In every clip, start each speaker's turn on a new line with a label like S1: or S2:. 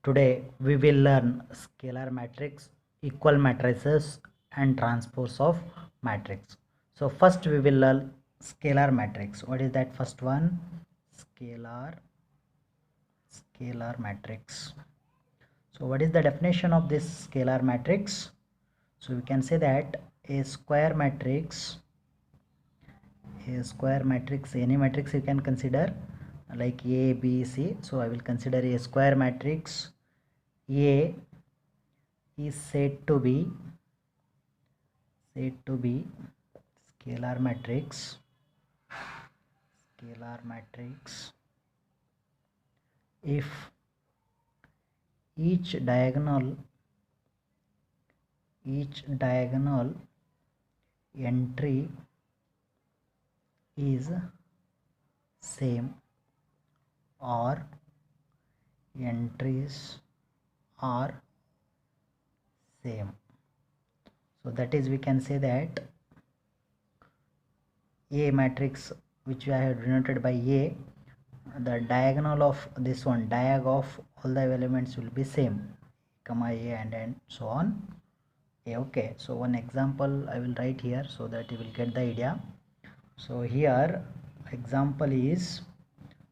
S1: Today we will learn scalar matrix, equal matrices and transpose of matrix. So first we will learn scalar matrix. What is that first one? Scalar matrix. So what is the definition of this scalar matrix? So we can say that a square matrix, any matrix you can consider like A, B, C. So I will consider a square matrix. A is said to be scalar matrix if each diagonal entry is same or entries are same. So that is, we can say that A matrix, which I have denoted by A, the diagonal of this one, diag of all the elements will be same, comma A and so on. Okay, so one example I will write here so that you will get the idea. So here example is,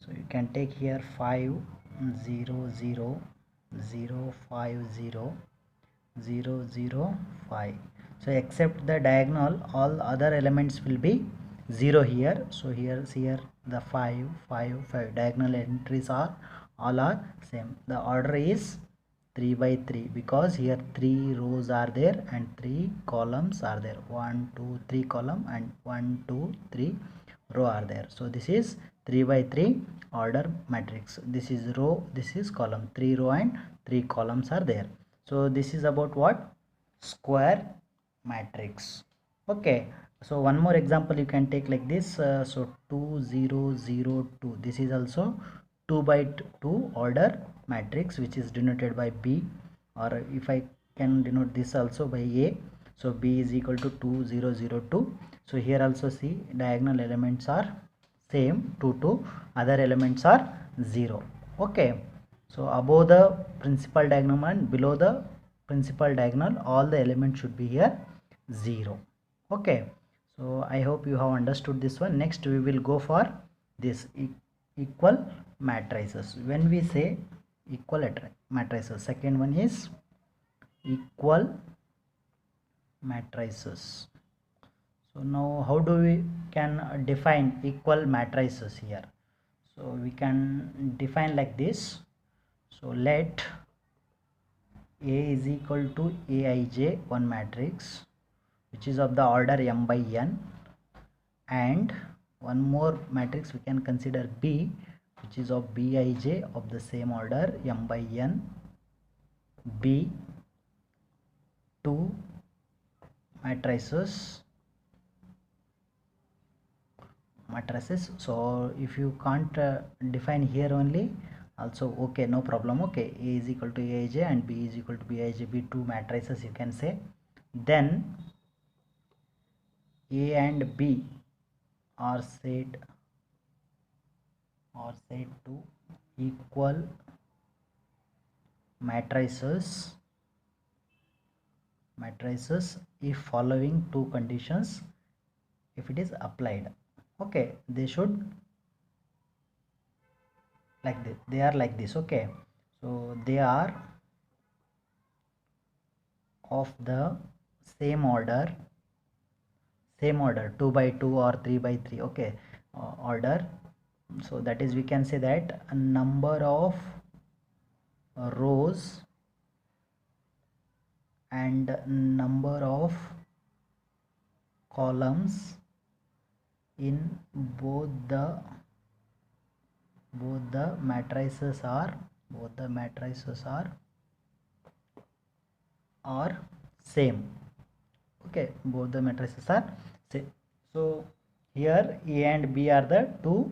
S1: so you can take here 5 0 0 0 5 0 0 0 5. So except the diagonal, all other elements will be 0 here. So here the 5 5 5 diagonal entries are all are same. The order is 3 by 3 because here 3 rows are there and 3 columns are there. 1 2 3 column and 1 2 3 row are there. So this is 3 by 3 order matrix. This is row, this is column. 3 row and 3 columns are there. So this is about what? Square matrix. Okay, so one more example you can take like this. So 2 0 0 2, this is also 2 by 2 order matrix, which is denoted by B, or if I can denote this also by A. So B is equal to 2 0 0 2. So here also see diagonal elements are same 2 2, other elements are 0. Okay, so above the principal diagonal and below the principal diagonal, all the elements should be here 0. Okay, so I hope you have understood this one. Next we will go for this equal matrices. When we say equal matrices, second one is equal matrices. So now how do we can define equal matrices here? So we can define like this. So let A is equal to Aij, one matrix which is of the order m by n, and one more matrix we can consider B, which is of Bij of the same order m by n. B, two matrices. So if you can't define here only, also okay, no problem. Okay, A is equal to Aij and B is equal to Bij, B, two matrices you can say. Then A and B are said to equal matrices if following two conditions, if it is applied. Okay, they should like this, they are like this. Okay, so they are of the same order 2 by 2 or 3 by 3. Okay, order. So that is, we can say that a number of rows and number of columns in both the matrices are same. Okay, both the matrices are same. So here A and B are the two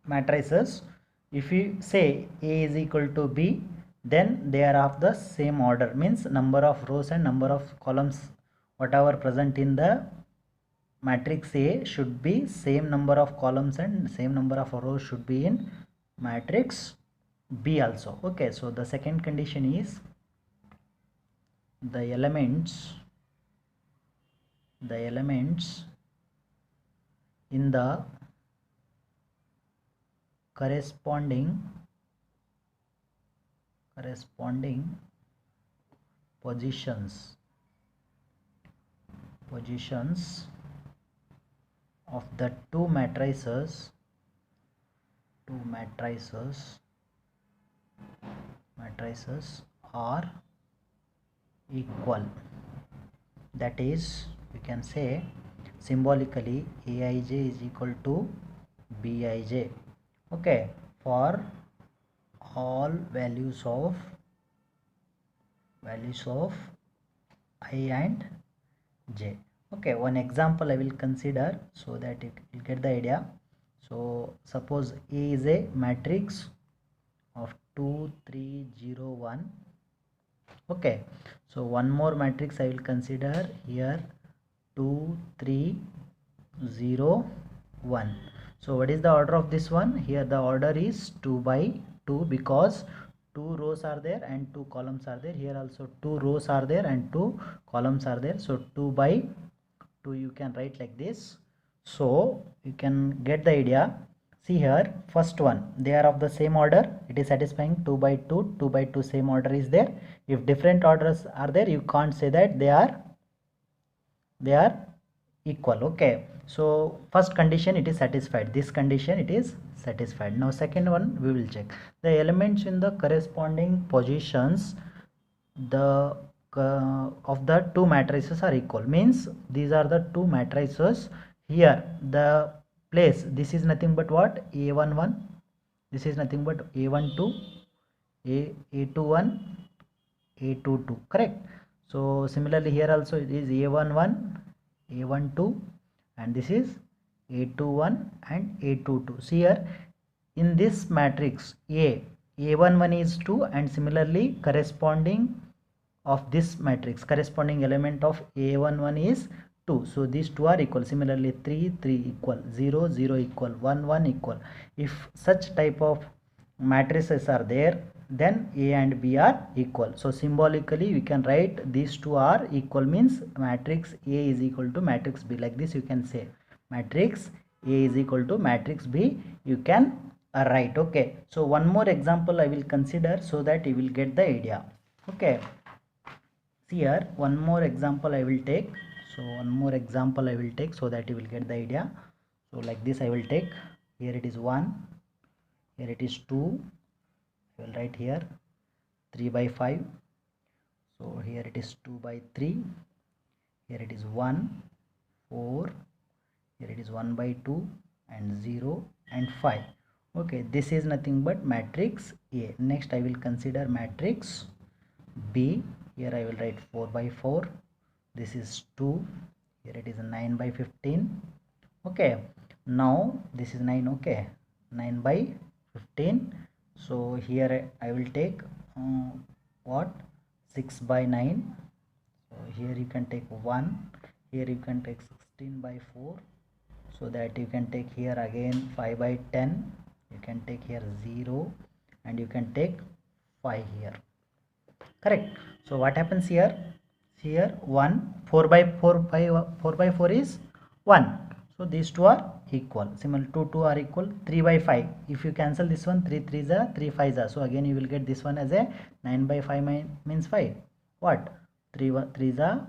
S1: matrices. If you say A is equal to B, then they are of the same order, means number of rows and number of columns whatever present in the matrix A should be same number of columns and same number of rows should be in matrix B also. Okay, so the second condition is the elements in the corresponding positions of the two matrices are equal. That is, you can say symbolically Aij is equal to Bij. Okay, for all values of I and j. Okay, one example I will consider so that you will get the idea. So suppose A is a matrix of 2 3 0 1. Okay, so one more matrix I will consider here, 2 3 0 1. So what is the order of this one? Here the order is 2 by 2 because 2 rows are there and 2 columns are there. Here also 2 rows are there and 2 columns are there. So 2 by 2 you can write like this. So you can get the idea. See here, first one, they are of the same order. It is satisfying 2 by 2, 2 by 2 same order is there. If different orders are there, you can't say that they are equal. Okay, so first condition it is satisfied, this condition it is satisfied. Now second one we will check the elements in the corresponding positions of the two matrices are equal. Means these are the two matrices. Here the place, this is nothing but what, a11, this is nothing but a12, a21, a22, correct? So similarly here also it is a11, a12, and this is a21 and a22. See here in this matrix a11 is 2, and similarly corresponding of this matrix corresponding element of a11 is 2. So these two are equal. Similarly 3 3 equal, 0 0 equal, 1 1 equal. If such type of matrices are there, then A and B are equal. So symbolically we can write these two are equal, means matrix A is equal to matrix B. Like this you can say matrix A is equal to matrix B, you can write. Okay, so one more example I will consider so that you will get the idea. Okay, see here one more example I will take. So one more example I will take so that you will get the idea. So like this I will take, here it is 1, here it is 2, I will write here 3 by 5. So here it is 2 by 3, here it is 1 4, here it is 1 by 2, and 0 and 5. Okay, this is nothing but matrix A. Next I will consider matrix B. Here I will write 4 by 4, this is 2, here it is 9 by 15. Okay, now this is 9. Okay, 9 by 15. So here I will take what, 6 by 9. So here you can take 1, here you can take 16 by 4, so that you can take here again 5 by 10, you can take here 0, and you can take 5 here, correct? So what happens here, here 1 4 by 4 is 1. So these two are equal. Similar 2 2 are equal. 3 by 5, if you cancel this one, 3 3 is a 3 5 is, so again you will get this one as a 9 by 5 means 5. What, 3 3 is a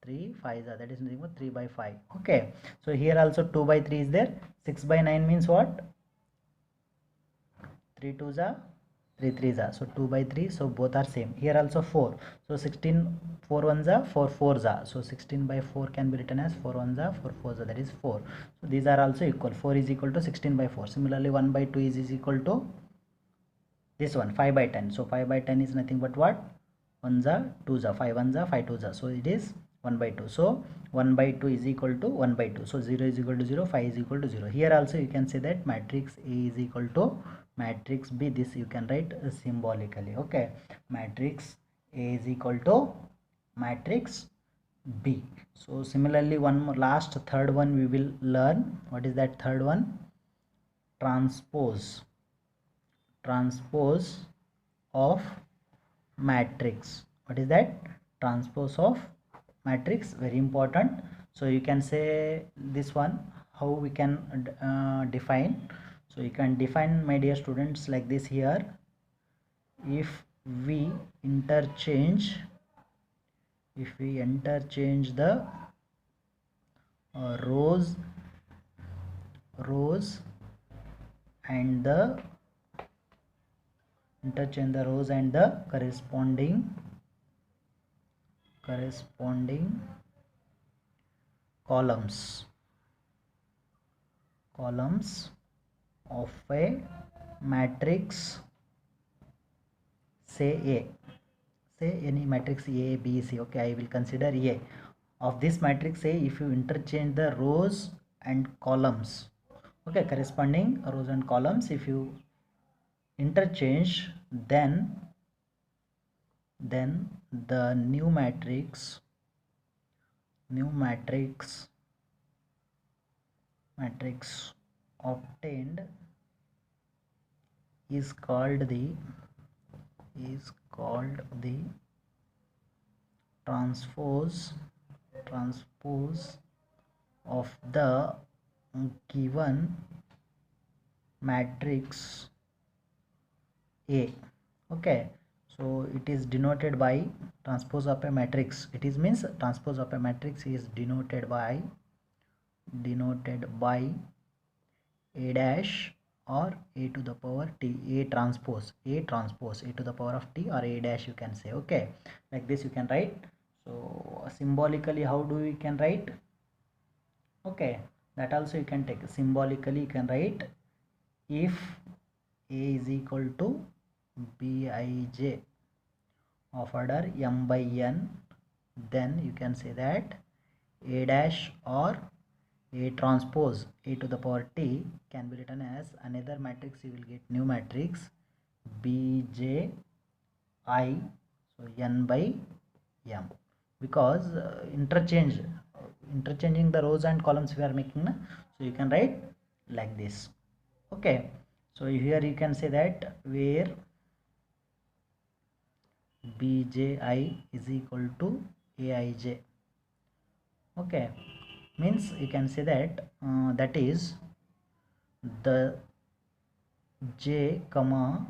S1: 3 5 is a, that is nothing but 3 by 5. Okay, so here also 2 by 3 is there. 6 by 9 means what, 3 2 is a 3 3 is a, so 2 by 3, so both are same. Here also 4, so 16 4 1s are 4 4s are, so 16 by 4 can be written as 4 1s are 4 4s are, that is 4. So these are also equal. 4 is equal to 16 by 4. Similarly 1 by 2 is equal to this one 5 by 10. So 5 by 10 is nothing but what, 1s are 2s are, 5 1s are 5 2s are, so it is 1 by 2. So 1 by 2 is equal to 1 by 2. So 0 is equal to 0, 5 is equal to 0. Here also you can say that matrix A is equal to matrix B. This you can write symbolically. Okay, matrix A is equal to matrix B. So similarly one more last third one we will learn. What is that third one? Transpose transpose of matrix. What is that? Transpose of matrix, very important. So you can say this one, how we can define. So you can define, my dear students, like this here. If we interchange the rows and the corresponding columns of a matrix, say any matrix A, B, C. Okay, I will consider A. Of this matrix A, if you interchange the rows and columns, okay, corresponding rows and columns, if you interchange, then the new matrix obtained is called the transpose of the given matrix A. Okay, so it is denoted by transpose of a matrix. It is means transpose of a matrix is denoted by A dash or A to the power T, A transpose A to the power of T, or A dash you can say. Okay, like this you can write. So symbolically, how do we can write? Okay, that also you can take. Symbolically you can write, if A is equal to Bij of order m by n, then you can say that A dash or A transpose A to the power T can be written as another matrix. You will get new matrix Bj I, so n by m, because interchanging the rows and columns we are making, so you can write like this. Okay, so here you can say that where Bji is equal to Aij. Okay, means you can say that that is the j comma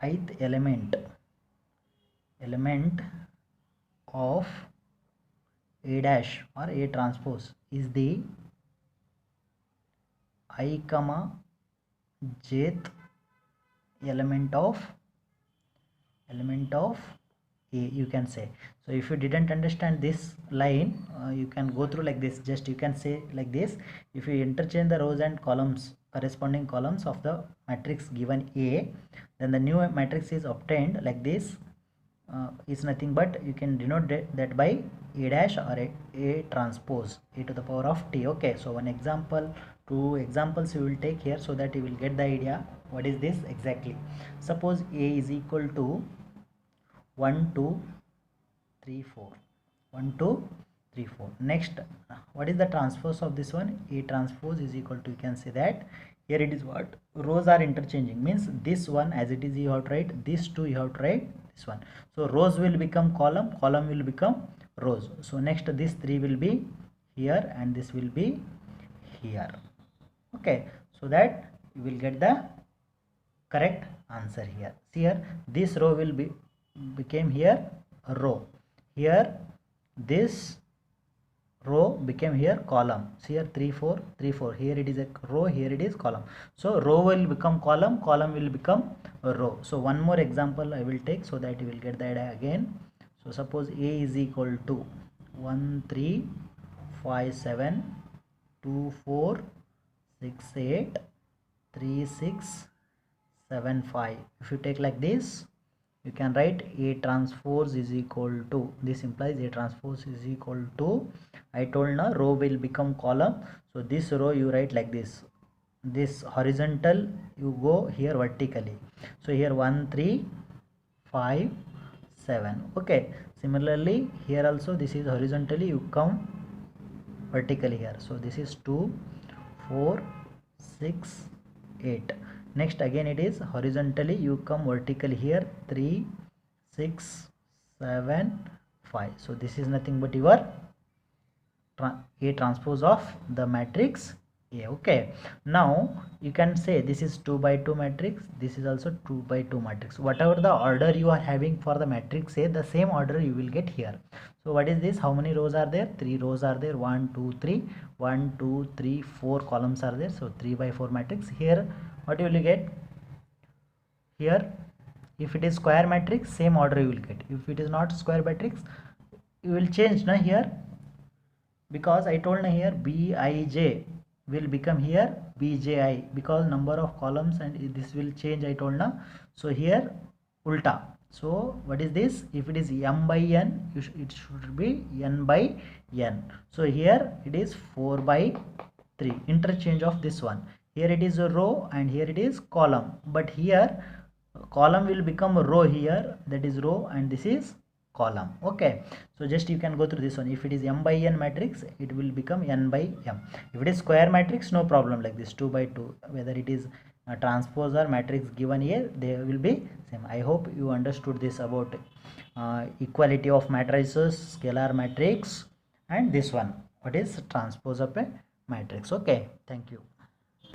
S1: ith element of A dash or A transpose is the I comma jth element of A, you can say. So if you didn't understand this line, you can go through like this. Just you can say like this: if you interchange the rows and columns, corresponding columns of the matrix given A, then the new matrix is obtained like this. Is nothing but you can denote that by A dash or A transpose A to the power of T. Okay, so one example, two examples you will take here, so that you will get the idea what is this exactly. Suppose A is equal to 1 2 3 4, 1 2 3 4. Next, what is the transpose of this one? A transpose is equal to, you can say that here it is what, rows are interchanging, means this one as it is you have to write, this two you have to write this one. So rows will become column will become rows. So next this 3 will be here and this will be here. Okay, so that you will get the correct answer here. See here, this row will be became here a row, here this row became here column. See here 3 4 3 4, here it is a row, here it is column. So row will become column will become a row. So one more example I will take, so that you will get the idea again. So suppose A is equal to 1 3 5 7 2 4 6 8 3 6 7 5. If you take like this, you can write A transpose is equal to, this implies A transpose is equal to, I told now row will become column. So this row you write like this, this horizontal you go here vertically. So here 1 3 5 7. Okay, similarly here also this is horizontally, you come vertically here. So this is 2 4 6 8. Next again it is horizontally, you come vertically here, 3 6 7 5. So this is nothing but your A transpose of the matrix A. Okay, now you can say this is 2 by 2 matrix, this is also 2 by 2 matrix. Whatever the order you are having for the matrix A, the same order you will get here. So what is this? How many rows are there? 3 rows are there. 1 2 3 1 2 3 4 columns are there. So 3 by 4 matrix. Here what you will get? Here if it is square matrix, same order you will get. If it is not square matrix, you will change na here, because I told here Bij will become here Bji, because number of columns and this will change, I told na. So here ulta. So what is this? If it is m by n, it should be n by n. So here it is 4 by 3, interchange of this one. Here it is a row and here it is column, but here column will become a row here, that is row, and this is column. Okay, so just you can go through this one. If it is m by n matrix, it will become n by m. If it is square matrix, no problem, like this 2 by 2, whether it is a transpose or matrix given here, they will be same. I hope you understood this about equality of matrices, scalar matrix, and this one, what is transpose of a matrix. Okay, thank you.